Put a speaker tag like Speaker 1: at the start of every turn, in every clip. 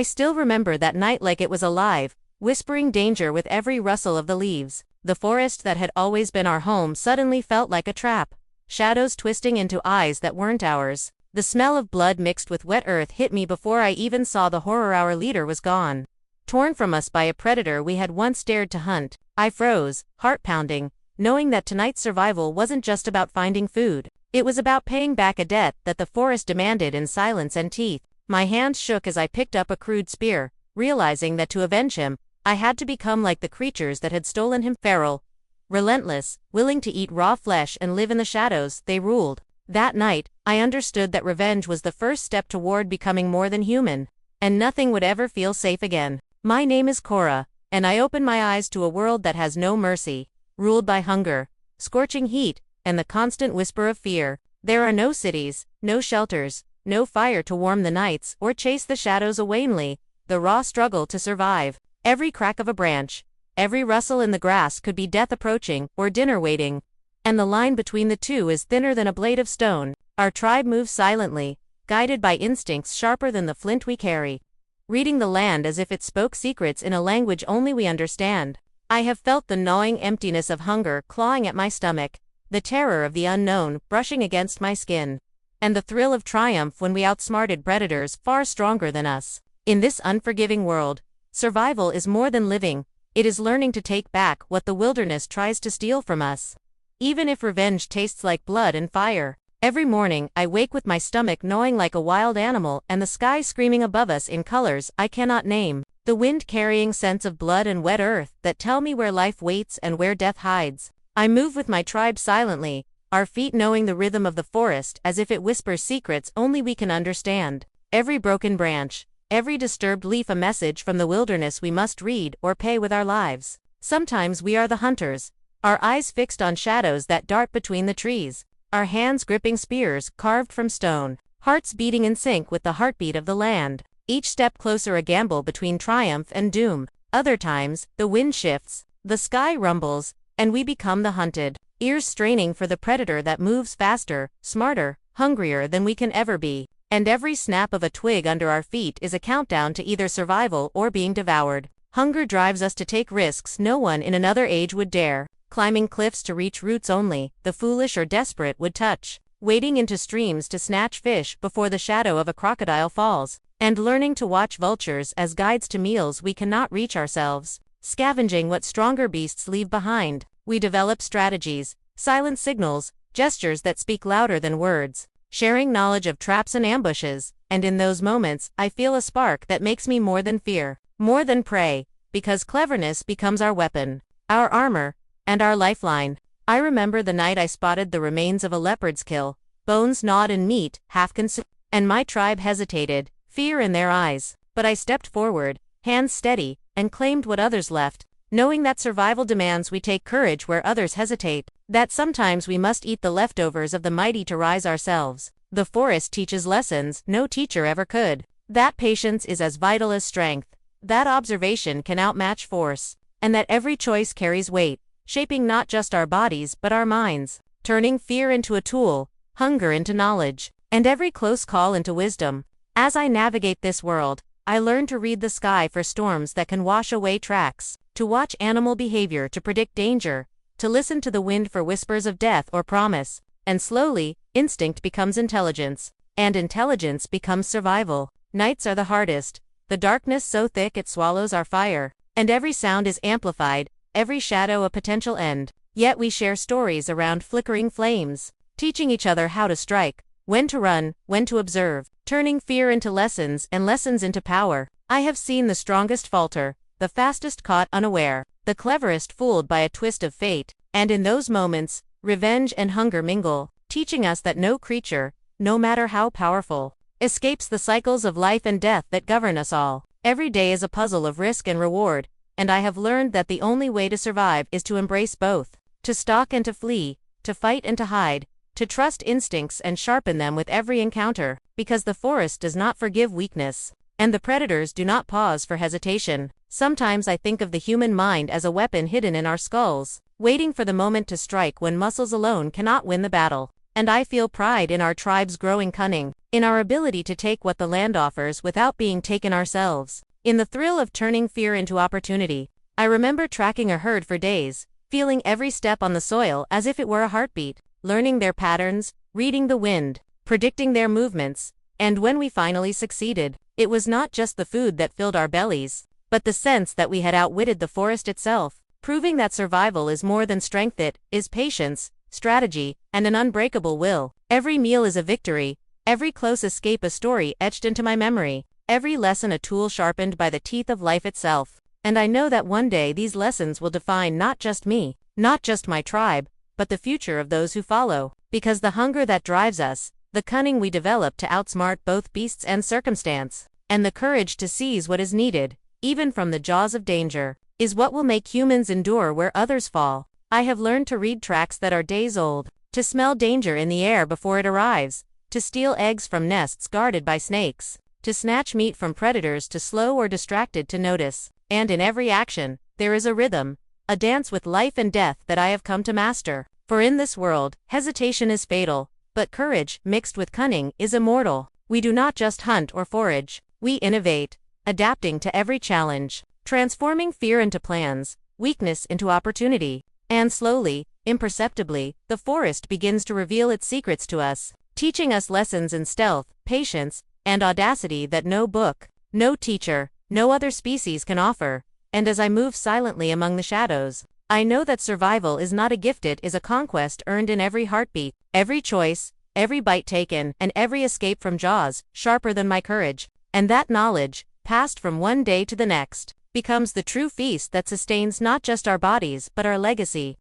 Speaker 1: I still remember that night like it was alive, whispering danger with every rustle of the leaves. The forest that had always been our home suddenly felt like a trap. Shadows twisting into eyes that weren't ours. The smell of blood mixed with wet earth hit me before I even saw the horror. Our leader was gone. Torn from us by a predator we had once dared to hunt. I froze, heart pounding, knowing that tonight's survival wasn't just about finding food. It was about paying back a debt that the forest demanded in silence and teeth. My hands shook as I picked up a crude spear, realizing that to avenge him, I had to become like the creatures that had stolen him. Feral, relentless, willing to eat raw flesh and live in the shadows they ruled. That night, I understood that revenge was the first step toward becoming more than human, and nothing would ever feel safe again. My name is Cora, and I open my eyes to a world that has no mercy, ruled by hunger, scorching heat, and the constant whisper of fear. There are no cities, no shelters, no fire to warm the nights or chase the shadows away. The raw struggle to survive. Every crack of a branch, every rustle in the grass could be death approaching or dinner waiting. And the line between the two is thinner than a blade of stone. Our tribe moves silently, guided by instincts sharper than the flint we carry, reading the land as if it spoke secrets in a language only we understand. I have felt the gnawing emptiness of hunger clawing at my stomach, the terror of the unknown brushing against my skin, and the thrill of triumph when we outsmarted predators far stronger than us. In this unforgiving world, survival is more than living, it is learning to take back what the wilderness tries to steal from us. Even if revenge tastes like blood and fire. Every morning, I wake with my stomach gnawing like a wild animal and the sky screaming above us in colors I cannot name. The wind carrying scents of blood and wet earth that tell me where life waits and where death hides. I move with my tribe silently, our feet knowing the rhythm of the forest as if it whispers secrets only we can understand. Every broken branch, every disturbed leaf a message from the wilderness we must read or pay with our lives. Sometimes we are the hunters, our eyes fixed on shadows that dart between the trees, our hands gripping spears carved from stone, hearts beating in sync with the heartbeat of the land. Each step closer a gamble between triumph and doom. Other times, the wind shifts, the sky rumbles, and we become the hunted, ears straining for the predator that moves faster, smarter, hungrier than we can ever be. And every snap of a twig under our feet is a countdown to either survival or being devoured. Hunger drives us to take risks no one in another age would dare, climbing cliffs to reach roots only the foolish or desperate would touch, wading into streams to snatch fish before the shadow of a crocodile falls, and learning to watch vultures as guides to meals we cannot reach ourselves, scavenging what stronger beasts leave behind. We develop strategies, silent signals, gestures that speak louder than words, sharing knowledge of traps and ambushes, and in those moments, I feel a spark that makes me more than fear, more than prey, because cleverness becomes our weapon, our armor, and our lifeline. I remember the night I spotted the remains of a leopard's kill, bones gnawed and meat half consumed, and my tribe hesitated, fear in their eyes, but I stepped forward, hands steady, and claimed what others left, knowing that survival demands we take courage where others hesitate, that sometimes we must eat the leftovers of the mighty to rise ourselves. The forest teaches lessons no teacher ever could, that patience is as vital as strength, that observation can outmatch force, and that every choice carries weight, shaping not just our bodies but our minds, turning fear into a tool, hunger into knowledge, and every close call into wisdom. As I navigate this world, I learn to read the sky for storms that can wash away tracks, to watch animal behavior to predict danger, to listen to the wind for whispers of death or promise, and slowly, instinct becomes intelligence, and intelligence becomes survival. Nights are the hardest, the darkness so thick it swallows our fire, and every sound is amplified, every shadow a potential end. Yet we share stories around flickering flames, teaching each other how to strike, when to run, when to observe, turning fear into lessons and lessons into power. I have seen the strongest falter, the fastest caught unaware, the cleverest fooled by a twist of fate, and in those moments, revenge and hunger mingle, teaching us that no creature, no matter how powerful, escapes the cycles of life and death that govern us all. Every day is a puzzle of risk and reward, and I have learned that the only way to survive is to embrace both, to stalk and to flee, to fight and to hide, to trust instincts and sharpen them with every encounter, because the forest does not forgive weakness, and the predators do not pause for hesitation. Sometimes I think of the human mind as a weapon hidden in our skulls, waiting for the moment to strike when muscles alone cannot win the battle, and I feel pride in our tribe's growing cunning. in our ability to take what the land offers without being taken ourselves. In the thrill of turning fear into opportunity, I remember tracking a herd for days, feeling every step on the soil as if it were a heartbeat, learning their patterns, reading the wind, predicting their movements, and when we finally succeeded, it was not just the food that filled our bellies, but the sense that we had outwitted the forest itself, proving that survival is more than strength. It is patience, strategy, and an unbreakable will. Every meal is a victory, every close escape a story etched into my memory, every lesson a tool sharpened by the teeth of life itself. And I know that one day these lessons will define not just me, not just my tribe, but the future of those who follow. Because the hunger that drives us, the cunning we develop to outsmart both beasts and circumstance, and the courage to seize what is needed, even from the jaws of danger, is what will make humans endure where others fall. I have learned to read tracks that are days old, to smell danger in the air before it arrives, to steal eggs from nests guarded by snakes, to snatch meat from predators too slow or distracted to notice. And in every action, there is a rhythm, a dance with life and death that I have come to master. For in this world, hesitation is fatal, but courage, mixed with cunning, is immortal. We do not just hunt or forage, we innovate, adapting to every challenge, transforming fear into plans, weakness into opportunity. And slowly, imperceptibly, the forest begins to reveal its secrets to us, teaching us lessons in stealth, patience, and audacity that no book, no teacher, no other species can offer. And as I move silently among the shadows, I know that survival is not a gift, it is a conquest earned in every heartbeat, every choice, every bite taken, and every escape from jaws sharper than my courage. And that knowledge, passed from one day to the next, becomes the true feast that sustains not just our bodies but our legacy.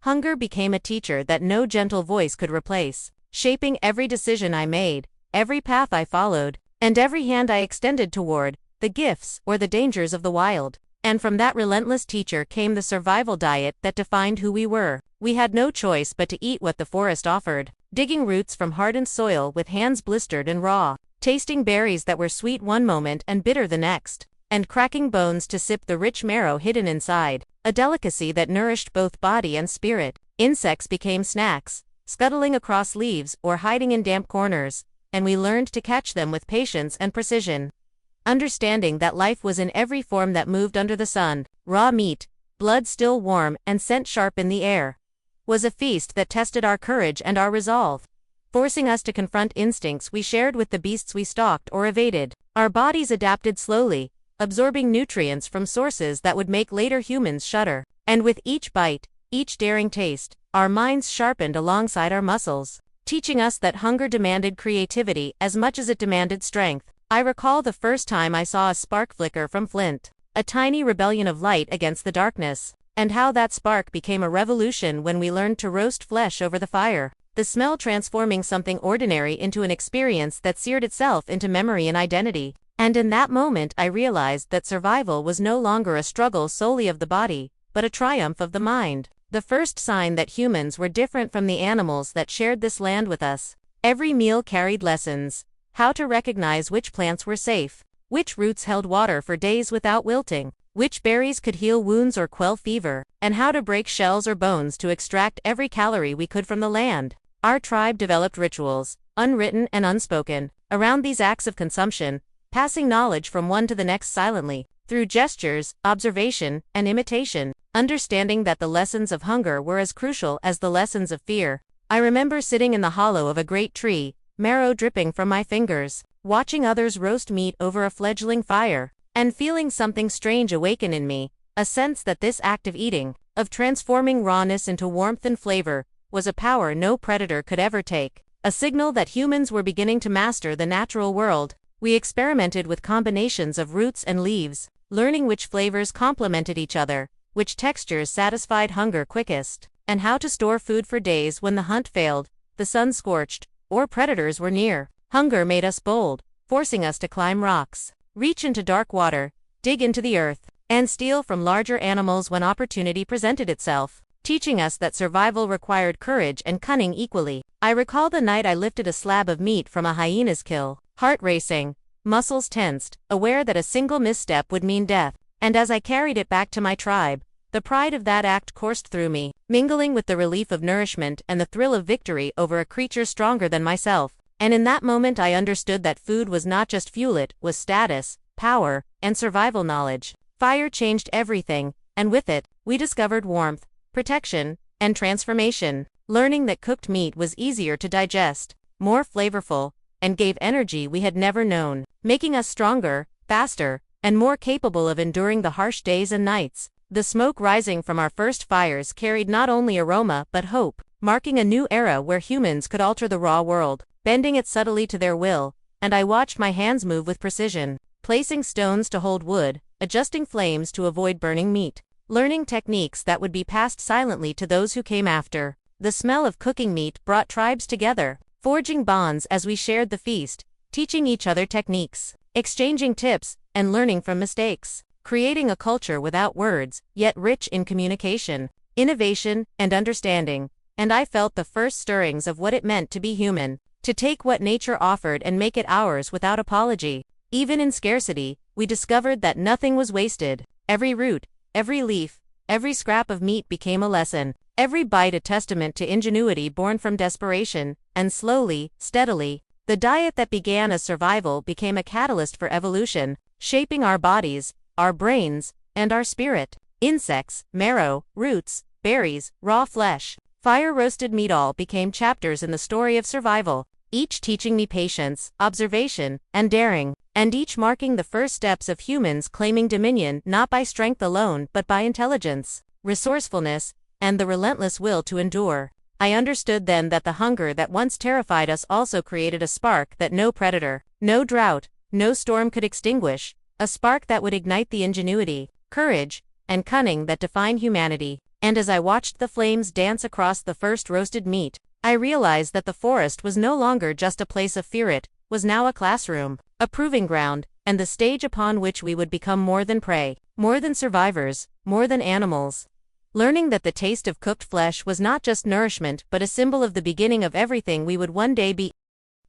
Speaker 1: Hunger became a teacher that no gentle voice could replace, shaping every decision I made, every path I followed, and every hand I extended toward the gifts or the dangers of the wild. And from that relentless teacher came the survival diet that defined who we were. We had no choice but to eat what the forest offered, digging roots from hardened soil with hands blistered and raw, tasting berries that were sweet one moment and bitter the next, and cracking bones to sip the rich marrow hidden inside, a delicacy that nourished both body and spirit. Insects became snacks, scuttling across leaves or hiding in damp corners, and we learned to catch them with patience and precision. Understanding that life was in every form that moved under the sun, raw meat, blood still warm and scent sharp in the air, was a feast that tested our courage and our resolve, forcing us to confront instincts we shared with the beasts we stalked or evaded. Our bodies adapted slowly, absorbing nutrients from sources that would make later humans shudder. And with each bite, each daring taste, our minds sharpened alongside our muscles, teaching us that hunger demanded creativity as much as it demanded strength. I recall the first time I saw a spark flicker from flint, a tiny rebellion of light against the darkness, and how that spark became a revolution when we learned to roast flesh over the fire, the smell transforming something ordinary into an experience that seared itself into memory and identity. And in that moment I realized that survival was no longer a struggle solely of the body, but a triumph of the mind. The first sign that humans were different from the animals that shared this land with us. Every meal carried lessons. How to recognize which plants were safe, which roots held water for days without wilting, which berries could heal wounds or quell fever, and how to break shells or bones to extract every calorie we could from the land. Our tribe developed rituals, unwritten and unspoken, around these acts of consumption, passing knowledge from one to the next silently, through gestures, observation, and imitation, understanding that the lessons of hunger were as crucial as the lessons of fear. I remember sitting in the hollow of a great tree, marrow dripping from my fingers, watching others roast meat over a fledgling fire, and feeling something strange awaken in me, a sense that this act of eating, of transforming rawness into warmth and flavor, was a power no predator could ever take, a signal that humans were beginning to master the natural world. We experimented with combinations of roots and leaves, learning which flavors complemented each other, which textures satisfied hunger quickest, and how to store food for days when the hunt failed, the sun scorched, or predators were near. Hunger made us bold, forcing us to climb rocks, reach into dark water, dig into the earth, and steal from larger animals when opportunity presented itself, teaching us that survival required courage and cunning equally. I recall the night I lifted a slab of meat from a hyena's kill, heart racing, muscles tensed, aware that a single misstep would mean death. And as I carried it back to my tribe, the pride of that act coursed through me, mingling with the relief of nourishment and the thrill of victory over a creature stronger than myself. And in that moment I understood that food was not just fuel, it was status, power, and survival knowledge. Fire changed everything, and with it, we discovered warmth, protection, and transformation. Learning that cooked meat was easier to digest, more flavorful, and gave energy we had never known, making us stronger, faster, and more capable of enduring the harsh days and nights. The smoke rising from our first fires carried not only aroma but hope, marking a new era where humans could alter the raw world, bending it subtly to their will, and I watched my hands move with precision, placing stones to hold wood, adjusting flames to avoid burning meat, learning techniques that would be passed silently to those who came after. The smell of cooking meat brought tribes together, forging bonds as we shared the feast, teaching each other techniques, exchanging tips, and learning from mistakes, creating a culture without words, yet rich in communication, innovation, and understanding. And I felt the first stirrings of what it meant to be human, to take what nature offered and make it ours without apology. Even in scarcity, we discovered that nothing was wasted. Every root, every leaf, every scrap of meat became a lesson, every bite a testament to ingenuity born from desperation, and slowly, steadily, the diet that began as survival became a catalyst for evolution, shaping our bodies, our brains, and our spirit. Insects, marrow, roots, berries, raw flesh, fire-roasted meat all became chapters in the story of survival, each teaching me patience, observation, and daring, and each marking the first steps of humans claiming dominion not by strength alone but by intelligence, resourcefulness, and the relentless will to endure. I understood then that the hunger that once terrified us also created a spark that no predator, no drought, no storm could extinguish, a spark that would ignite the ingenuity, courage, and cunning that define humanity. And as I watched the flames dance across the first roasted meat, I realized that the forest was no longer just a place of fear, it was now a classroom, a proving ground, and the stage upon which we would become more than prey, more than survivors, more than animals. Learning that the taste of cooked flesh was not just nourishment but a symbol of the beginning of everything we would one day be.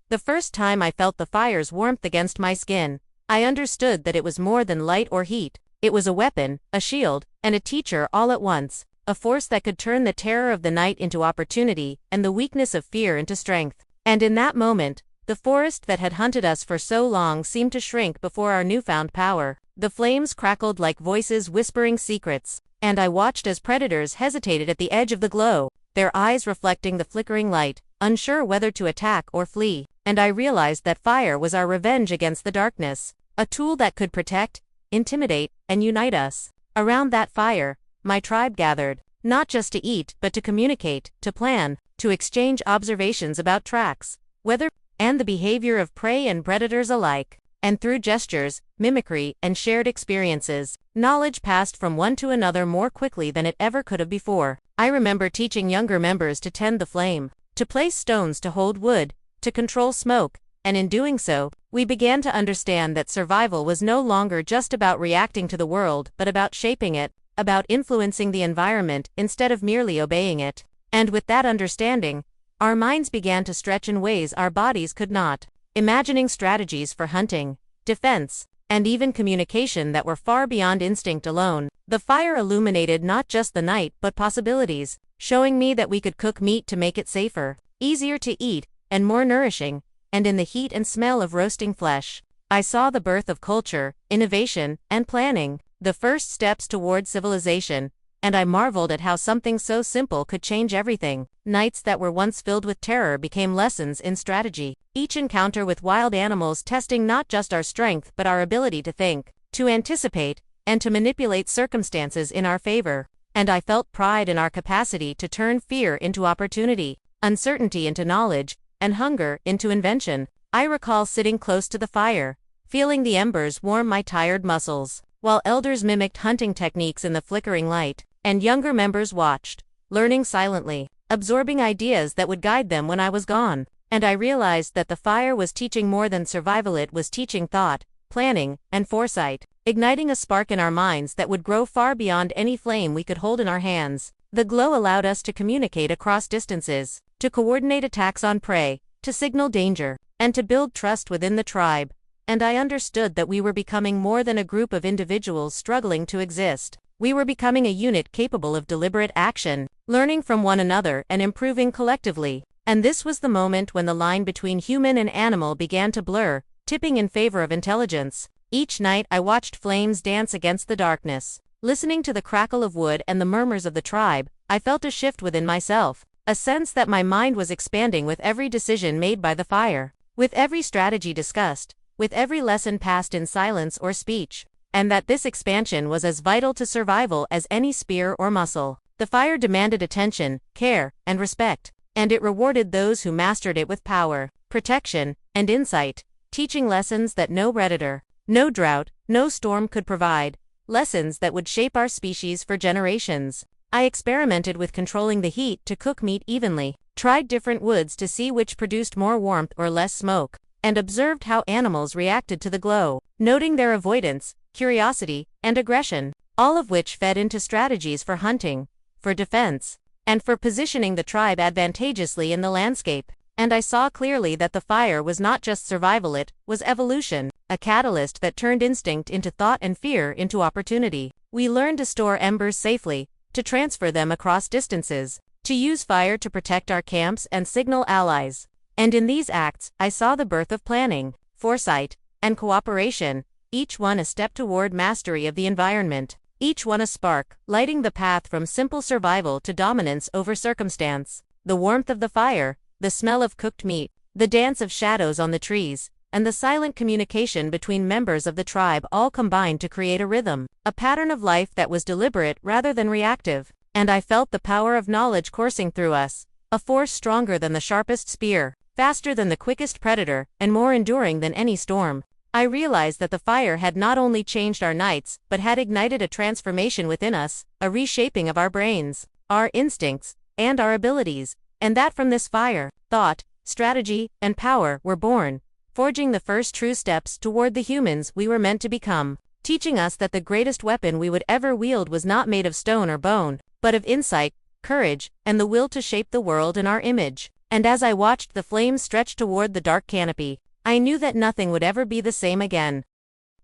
Speaker 1: The first time I felt the fire's warmth against my skin, I understood that it was more than light or heat. It was a weapon, a shield, and a teacher all at once, a force that could turn the terror of the night into opportunity and the weakness of fear into strength. And in that moment, the forest that had hunted us for so long seemed to shrink before our newfound power. The flames crackled like voices whispering secrets, and I watched as predators hesitated at the edge of the glow, their eyes reflecting the flickering light, unsure whether to attack or flee. And I realized that fire was our revenge against the darkness, a tool that could protect, intimidate, and unite us. Around that fire, my tribe gathered, not just to eat but to communicate, to plan, to exchange observations about tracks, weather, and the behavior of prey and predators alike. And through gestures, mimicry, and shared experiences, knowledge passed from one to another more quickly than it ever could have before. I remember teaching younger members to tend the flame, to place stones to hold wood, to control smoke, and in doing so, we began to understand that survival was no longer just about reacting to the world but about shaping it, about influencing the environment instead of merely obeying it. And with that understanding, our minds began to stretch in ways our bodies could not, imagining strategies for hunting, defense, and even communication that were far beyond instinct alone. The fire illuminated not just the night but possibilities, showing me that we could cook meat to make it safer, easier to eat, and more nourishing. And in the heat and smell of roasting flesh, I saw the birth of culture, innovation, and planning, the first steps toward civilization, and I marveled at how something so simple could change everything. Nights that were once filled with terror became lessons in strategy, each encounter with wild animals testing not just our strength but our ability to think, to anticipate, and to manipulate circumstances in our favor. And I felt pride in our capacity to turn fear into opportunity, uncertainty into knowledge, and hunger into invention. I recall sitting close to the fire, feeling the embers warm my tired muscles, while elders mimicked hunting techniques in the flickering light, and younger members watched, learning silently, absorbing ideas that would guide them when I was gone. And I realized that the fire was teaching more than survival, it was teaching thought, planning, and foresight, igniting a spark in our minds that would grow far beyond any flame we could hold in our hands. The glow allowed us to communicate across distances, to coordinate attacks on prey, to signal danger, and to build trust within the tribe. And I understood that we were becoming more than a group of individuals struggling to exist. We were becoming a unit capable of deliberate action, learning from one another and improving collectively. And this was the moment when the line between human and animal began to blur, tipping in favor of intelligence. Each night I watched flames dance against the darkness. Listening to the crackle of wood and the murmurs of the tribe, I felt a shift within myself, a sense that my mind was expanding with every decision made by the fire, with every strategy discussed, with every lesson passed in silence or speech, and that this expansion was as vital to survival as any spear or muscle. The fire demanded attention, care, and respect, and it rewarded those who mastered it with power, protection, and insight, teaching lessons that no predator, no drought, no storm could provide, lessons that would shape our species for generations. I experimented with controlling the heat to cook meat evenly, tried different woods to see which produced more warmth or less smoke, and observed how animals reacted to the glow, noting their avoidance, curiosity, and aggression, all of which fed into strategies for hunting, for defense, and for positioning the tribe advantageously in the landscape. And I saw clearly that the fire was not just survival, it was evolution, a catalyst that turned instinct into thought and fear into opportunity. We learned to store embers safely, to transfer them across distances, to use fire to protect our camps and signal allies. And in these acts, I saw the birth of planning, foresight, and cooperation, each one a step toward mastery of the environment, each one a spark, lighting the path from simple survival to dominance over circumstance. The warmth of the fire, the smell of cooked meat, the dance of shadows on the trees, and the silent communication between members of the tribe all combined to create a rhythm, a pattern of life that was deliberate rather than reactive. And I felt the power of knowledge coursing through us, a force stronger than the sharpest spear, faster than the quickest predator, and more enduring than any storm. I realized that the fire had not only changed our nights, but had ignited a transformation within us, a reshaping of our brains, our instincts, and our abilities, and that from this fire, thought, strategy, and power were born, forging the first true steps toward the humans we were meant to become, teaching us that the greatest weapon we would ever wield was not made of stone or bone, but of insight, courage, and the will to shape the world in our image. And as I watched the flames stretch toward the dark canopy, I knew that nothing would ever be the same again.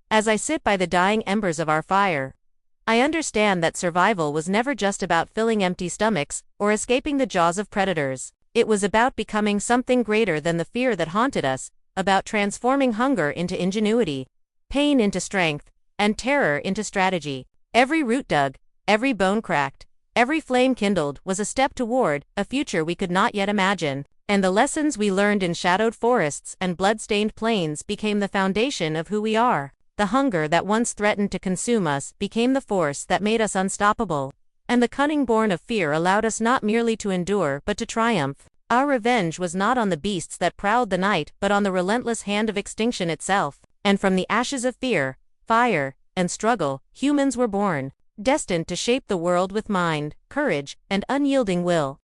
Speaker 1: As I sit by the dying embers of our fire, I understand that survival was never just about filling empty stomachs or escaping the jaws of predators. It was about becoming something greater than the fear that haunted us, about transforming hunger into ingenuity, pain into strength, and terror into strategy. Every root dug, every bone cracked, every flame kindled was a step toward a future we could not yet imagine. And the lessons we learned in shadowed forests and blood-stained plains became the foundation of who we are. The hunger that once threatened to consume us became the force that made us unstoppable. And the cunning born of fear allowed us not merely to endure but to triumph. Our revenge was not on the beasts that prowled the night but on the relentless hand of extinction itself. And from the ashes of fear, fire, and struggle, humans were born, destined to shape the world with mind, courage, and unyielding will.